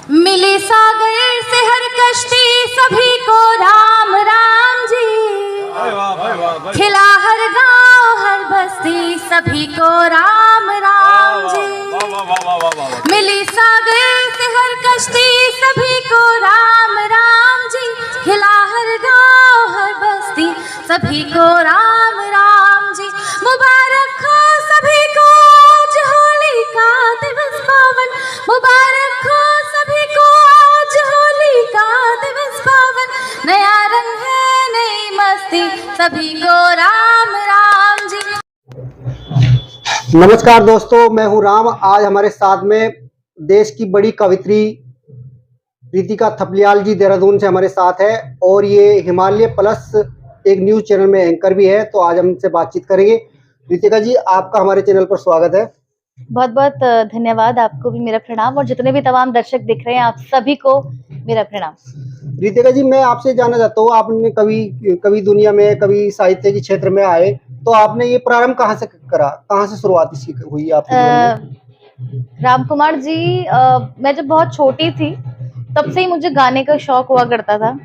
मिली सागर से हर कश्ती सभी को राम राम जी। खिला हर गांव हर बस्ती सभी को राम राम जी। मिली सागर से हर कश्ती सभी को राम राम जी। खिला हर गांव हर बस्ती सभी को राम राम जी। मुबारक हो सभी को आज होली का दिवस पावन। मुबारक हो सभी को आज होली का दिवस पावन। नया रंग है नई मस्ती सभी को राम राम जी। नमस्कार दोस्तों, मैं हूं राम। आज हमारे साथ में देश की बड़ी कवित्री रितिका थपलियाल जी देहरादून से हमारे साथ है और ये हिमालय प्लस एक न्यूज चैनल में एंकर भी है। तो आज हम इनसे बातचीत करेंगे। रितिका जी, आपका हमारे चैनल पर स्वागत है। बहुत बहुत धन्यवाद। आपको भी मेरा प्रणाम और जितने भी तमाम दर्शक दिख रहे हैं आप सभी को मेरा प्रणाम। रितिका जी, मैं आपसे जानना चाहता हूँ, आपने कवि दुनिया में, कवि साहित्य के क्षेत्र में आए तो आपने ये प्रारंभ कहाँ से करा, कहाँ से शुरुआत इसकी हुई आपके जीवन में? राम कुमार जी, मैं जब बहुत छोटी थी तब से ही मुझे गाने का शौक हुआ करता था।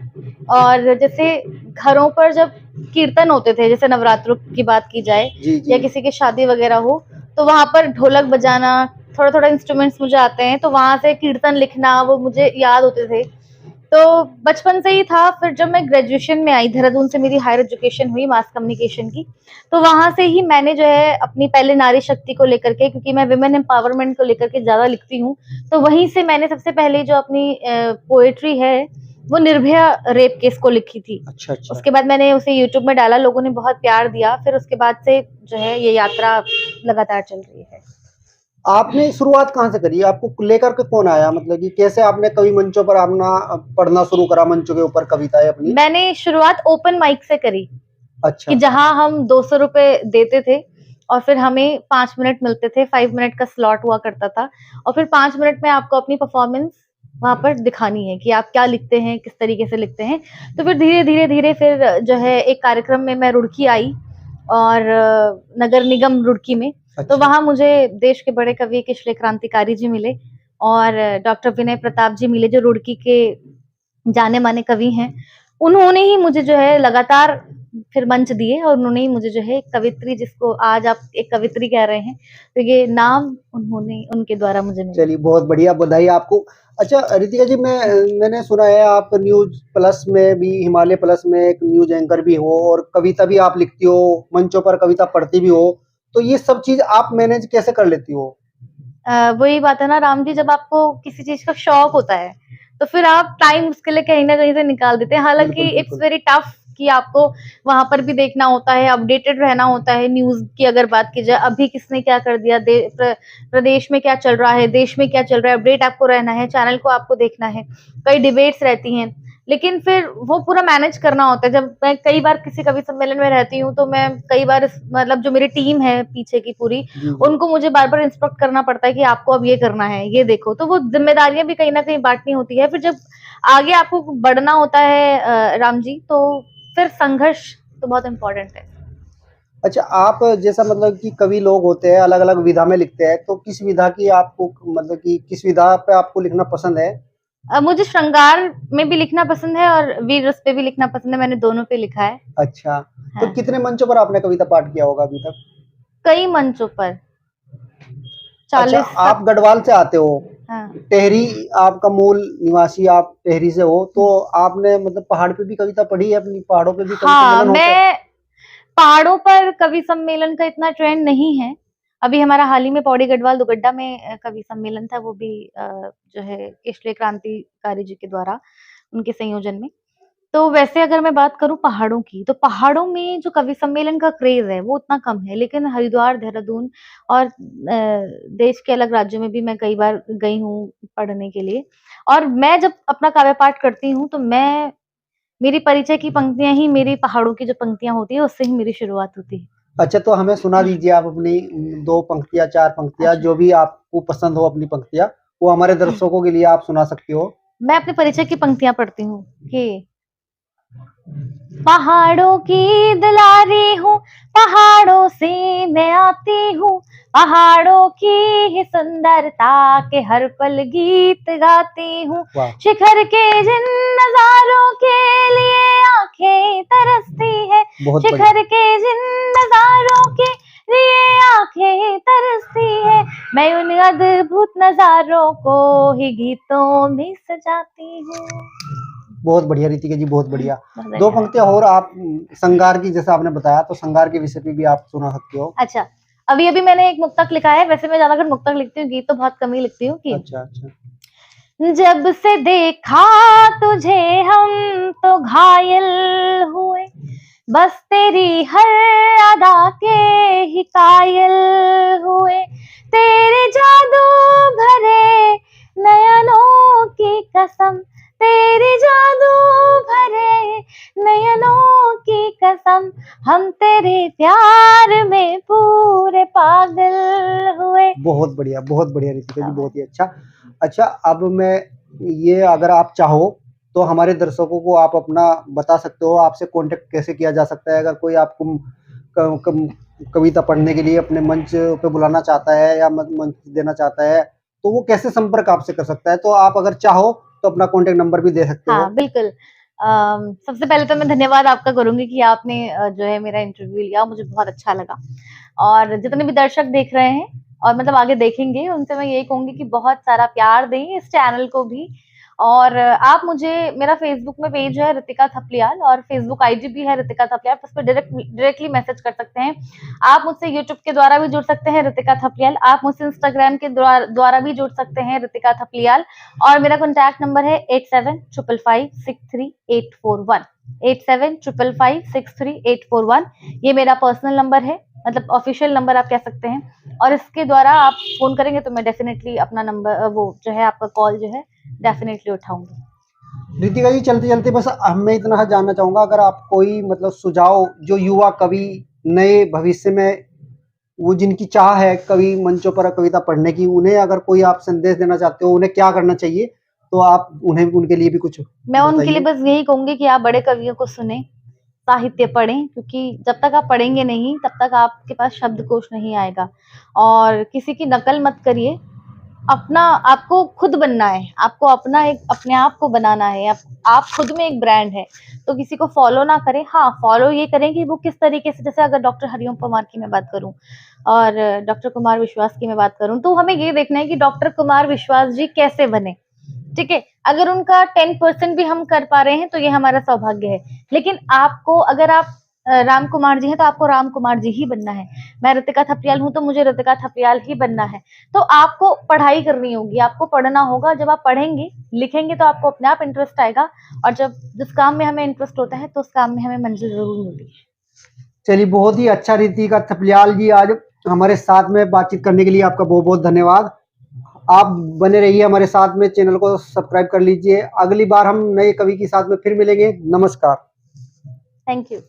और जैसे घरों पर जब कीर्तन होते थे, जैसे नवरात्रों की बात की जाए या किसी की शादी वगैरह हो, तो वहां पर ढोलक बजाना, थोड़ा थोड़ा इंस्ट्रूमेंट्स मुझे आते हैं, तो वहां से कीर्तन लिखना वो मुझे याद होते थे। तो बचपन से ही था। फिर जब मैं ग्रेजुएशन में आई, देहरादून से मेरी हायर एजुकेशन हुई मास कम्युनिकेशन की, तो वहां से ही मैंने जो है अपनी पहले नारी शक्ति को लेकर के, क्योंकि मैं विमेन एम्पावरमेंट को लेकर के ज्यादा लिखती हूँ, तो वहीं से मैंने सबसे पहले जो अपनी पोएट्री है वो निर्भया रेप केस को लिखी थी। अच्छा। उसके बाद मैंने उसे यूट्यूब में डाला, लोगों ने बहुत प्यार दिया। फिर उसके बाद से जो है ये यात्रा लगातार चल रही है। आपने शुरुआत कहाँ से करी? आपको लेकर के कौन आया? मतलब कि कैसे आपने कवि मंचों पर अपना पढ़ना शुरू करा, मंचों के ऊपर कविताएं अपनी? मैंने शुरुआत ओपन माइक से करी। अच्छा। कि जहां हम 200 रुपए देते थे और फिर हमें 5 मिनट मिलते थे, 5 मिनट का स्लॉट हुआ करता था, और फिर 5 मिनट में आपको अपनी परफॉर्मेंस वहां पर दिखानी है कि आप क्या लिखते हैं, किस तरीके से लिखते हैं। तो फिर धीरे धीरे फिर जो है एक कार्यक्रम में मैं रुड़की आई, और नगर निगम रुड़की में। अच्छा। तो वहां मुझे देश के बड़े कवि किशले क्रांतिकारी जी मिले और डॉक्टर विनय प्रताप जी मिले, जो रुड़की के जाने माने कवि हैं। उन्होंने ही मुझे जो है लगातार फिर मंच दिए और उन्होंने ही मुझे जो है कवित्री, जिसको आज आप एक कवित्री कह रहे हैं, तो ये नाम उनके द्वारा मुझे मिला। चलिए, बहुत बढ़िया, बधाई आपको। अच्छा रितिका जी, मैंने सुना है आप न्यूज प्लस में भी, हिमालय प्लस में एक न्यूज एंकर भी हो और कविता भी आप लिखती हो, मंचों पर कविता पढ़ती भी हो, तो ये सब चीज आप मैनेज कैसे कर लेती हो? वही बात है ना राम जी, जब आपको किसी चीज का शौक होता है तो फिर आप टाइम उसके लिए कहीं ना कहीं से निकाल देते हैं। हालांकि इट्स वेरी टफ कि आपको वहां पर भी देखना होता है, अपडेटेड रहना होता है। न्यूज की अगर बात की जाए, अभी किसने क्या कर दिया, प्रदेश में क्या चल रहा है, देश में क्या चल रहा है, अपडेट आपको रहना है, चैनल को आपको देखना है, कई डिबेट्स रहती हैं, लेकिन फिर वो पूरा मैनेज करना होता है। जब मैं कई बार किसी कवि सम्मेलन में रहती हूँ तो मैं कई बार मतलब जो मेरी टीम है पीछे की पूरी, उनको मुझे बार बार इंस्ट्रक्ट करना पड़ता है कि आपको अब ये करना है, ये देखो। तो वो जिम्मेदारियां भी कहीं ना कहीं बांटनी होती है। फिर जब आगे आपको बढ़ना होता है राम जी, तो फिर संघर्ष तो बहुत इम्पोर्टेंट है। अच्छा, आप जैसा मतलब कि कवि लोग होते हैं, अलग अलग विधा में लिखते हैं, तो किस विधा की आपको, मतलब कि किस विधा पे आपको लिखना पसंद है? मुझे श्रृंगार में भी लिखना पसंद है और वीर रस पे भी लिखना पसंद है। मैंने दोनों पे लिखा है। अच्छा। हाँ। तो कितने मंचों पर आपने कविता पाठ किया होगा अभी तक? कई मंचों पर, 40। अच्छा, आप गढ़वाल से आते हो। हाँ। टेहरी आपका मूल निवासी, आप टेहरी से हो, तो आपने मतलब पहाड़ पे भी कविता पढ़ी है अपनी? पहाड़ों पे भी कवि सम्मेलन होते हैं? मैं पहाड़ों पर कवि सम्मेलन का इतना ट्रेंड नहीं है। अभी हमारा हाल ही में पौड़ी गढ़वाल दुगड्डा में कवि सम्मेलन था, वो भी जो है किशले क्रांतिकारी जी के द्वारा, उनके संयोजन में। तो वैसे अगर मैं बात करूं पहाड़ों की, तो पहाड़ों में जो कवि सम्मेलन का क्रेज है वो उतना कम है, लेकिन हरिद्वार, देहरादून और देश के अलग राज्यों में भी मैं कई बार गई हूँ पढ़ने के लिए। और मैं जब अपना काव्य पाठ करती हूँ तो मेरी परिचय की पंक्तियां ही, मेरी पहाड़ों की जो पंक्तियां होती है उससे ही मेरी शुरुआत होती है। अच्छा, तो हमें सुना दीजिए आप अपनी 2 पंक्तियां, 4 पंक्तियां, अच्छा। जो भी आपको पसंद हो अपनी पंक्तियां, वो हमारे दर्शकों के लिए आप सुना सकती हो। मैं अपने परिचय की पंक्तियां पढ़ती हूँ कि पहाड़ों की दुलारी हूँ, पहाड़ों से मैं आती हूँ, पहाड़ों की ही सुंदरता के हर पल गीत गाती हूँ। वाह। शिखर के जिन नजारों के लिए आंखें तरसती है, बहुत बढ़िया। शिखर के जिन नजारों के लिए आंखें तरसती है, मैं उन अद्भुत नजारों को ही गीतों में सजाती हूँ। बहुत बढ़िया रितिका जी, बहुत बढ़िया। बहुत दो धन्यवाद। पंक्तियां और आप संगार की, जैसे आपने बताया, तो संगार के विषय पे भी आप सुना सकते हो। अच्छा, अभी अभी मैंने एक मुक्तक लिखा है। वैसे मैं ज्यादातर मुक्तक लिखती हूँ, गीत तो बहुत कम ही लिखती हूँ। कि अच्छा अच्छा। जब से देखा तुझे हम तो घायल हुए, बस तेरी हर अदा के ही कायल हुए, तेरे जादू भरे नयनों की कसम, तेरे जादू भरे नयनों की कसम, हम तेरे प्यार में पूरे पागल हुए। बहुत बढ़िया, बहुत बढ़िया रितिका जी, बहुत ही अच्छा। अच्छा, अब मैं ये, अगर आप चाहो तो हमारे दर्शकों को आप अपना बता सकते हो, आपसे कांटेक्ट कैसे किया जा सकता है? अगर कोई आपको कविता पढ़ने के लिए अपने मंच पे बुलाना चाहता है या मंच देना चाहता है, तो वो कैसे संपर्क आपसे कर सकता है? तो आप अगर चाहो तो अपना कांटेक्ट नंबर भी दे सकते हो। हाँ, बिल्कुल। सबसे पहले तो मैं धन्यवाद आपका करूँगी कि आपने जो है मेरा इंटरव्यू लिया, मुझे बहुत अच्छा लगा। और जितने भी दर्शक देख रहे हैं और मतलब आगे देखेंगे, उनसे मैं यही कहूँगी कि बहुत सारा प्यार दें इस चैनल को भी। और आप मुझे, मेरा फेसबुक में पेज है ऋतिका थपलियाल और फेसबुक आईडी भी है ऋतिका थपलियाल, उस पर डायरेक्टली मैसेज कर सकते हैं। आप मुझसे यूट्यूब के द्वारा भी जुड़ सकते हैं, ऋतिका थपलियाल। आप मुझसे इंस्टाग्राम के द्वारा भी जुड़ सकते हैं, ऋतिका थपलियाल। और मेरा कॉन्टैक्ट नंबर है 8755563841, 8755563841। ये मेरा पर्सनल नंबर है, मतलब ऑफिशियल नंबर आप कह सकते हैं। और इसके द्वारा आप फोन करेंगे तो मैं डेफिनेटली अपना नंबर, वो जो है आपका कॉल जो है डेफिनेटली उठाऊंगी। रितिका जी, चलते चलते बस मैं इतना जानना चाहूंगा, अगर आप कोई मतलब सुझाव, जो युवा कवि नए भविष्य में, वो जिनकी चाह है कवि मंचों पर कविता पढ़ने की, उन्हें अगर कोई आप संदेश देना चाहते हो, उन्हें क्या करना चाहिए, तो आप उन्हें, उनके लिए भी कुछ मैं उनके लिए बताइए। बस यही कहूंगी कि आप बड़े कवियों को सुने, साहित्य पढ़ें, क्योंकि जब तक आप पढ़ेंगे नहीं तब तक आपके पास शब्दकोश नहीं आएगा। और किसी की नकल मत करिए, अपना, आपको खुद बनना है, आपको अपना एक, अपने आप को बनाना है। आप खुद में एक ब्रांड है, तो किसी को फॉलो ना करें। हाँ, फॉलो ये करें कि वो किस तरीके से, जैसे अगर डॉक्टर हरिओम परमार की मैं बात करूं और डॉक्टर कुमार विश्वास की मैं बात करूं, तो हमें ये देखना है कि डॉक्टर कुमार विश्वास जी कैसे बने। ठीक है, अगर उनका 10% भी हम कर पा रहे हैं तो ये हमारा सौभाग्य है। लेकिन आपको, अगर आप राम कुमार जी हैं तो आपको राम कुमार जी ही बनना है। मैं ऋतिका थपलियाल हूं तो मुझे ऋतिका थपलियाल ही बनना है। तो आपको पढ़ाई करनी होगी, आपको पढ़ना होगा। जब आप पढ़ेंगे, लिखेंगे, तो आपको अपने आप इंटरेस्ट आएगा। और जब जिस काम में हमें इंटरेस्ट होता है तो उस काम में हमें मंजिल जरूर मिलती है। चलिए, बहुत ही अच्छा। रितिका थपलियाल जी, आज हमारे साथ में बातचीत करने के लिए आपका बहुत बहुत धन्यवाद। आप बने रहिए हमारे साथ में, चैनल को सब्सक्राइब कर लीजिए। अगली बार हम नए कवि के साथ में फिर मिलेंगे। नमस्कार। Thank you.